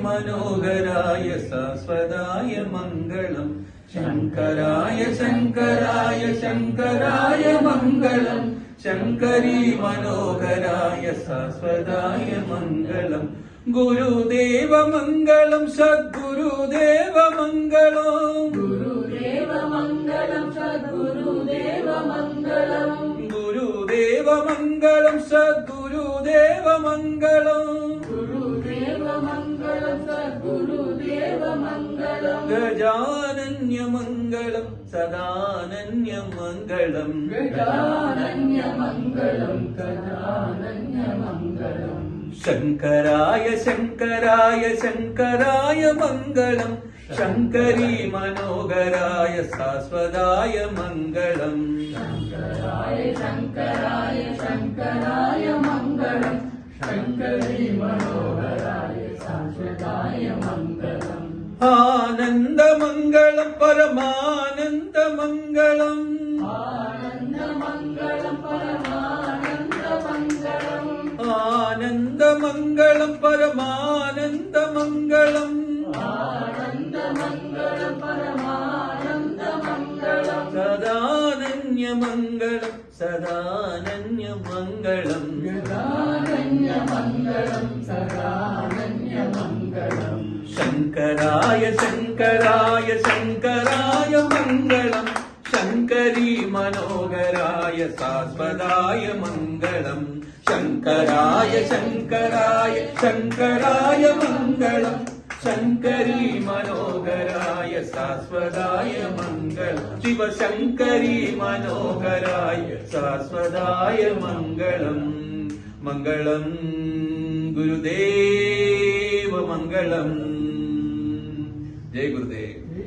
മനോഹരായ ശാശ്വതായ മംഗളം ശങ്കരായ ശങ്കരായ ശങ്കരായ മംഗളം ശങ്കരീ മനോഹരായ ശാശ്വതായ മംഗളം Gurudeva മംഗളം സദ്ഗുരുദേവ മംഗളം Gurudeva മംഗളം സദ്ഗുരുദേവ മംഗളം Gurudeva മംഗളം സദ്ഗുരുദേവ മംഗളം Gurudeva മംഗളം സദ്ഗുരുദേവ മംഗളം ഗജാനന്യ മംഗളം സദാനന്യ മംഗളം ഗജാനന്യ മംഗളം ഗജാനന്യ മംഗളം ശങ്കരായ ശങ്കരായ ശങ്കരായ മംഗളം ശങ്കരീ മനോഹരായ ശാശ്വതായ മംഗളം ശങ്കരായ ശങ്കരായ ശങ്കരായ മംഗളം ശങ്കരീ മനോഹരായ ശാശ്വതായ മംഗളം ആനന്ദമംഗളം പരമാനന്ദമംഗളം ആനന്ദമംഗളം പരമാനന്ദമംഗളം ആനന്ദമംഗളം പരമാനന്ദമംഗളം ആനന്ദമംഗളം പരമാനന്ദമംഗളം സദാനന്യമംഗളം സദാനന്യമംഗളം ഗജാനന്യമംഗളം സദാനന്യമംഗളം ശങ്കരായ ശങ്കരായ ശങ്കരായ മംഗളം ശങ്കരീ മനോഹരായ ശാശ്വതായ മംഗളം ശങ്കരായ ശങ്കരായ ശങ്കരായ മംഗളം ശങ്കരീ മനോഹരായ ശാശ്വതായ മംഗളം ശിവശങ്കരീ മനോഹരായ ശാശ്വതായ മംഗളം മംഗളം Gurudeva മംഗളം Jaya Gurudev.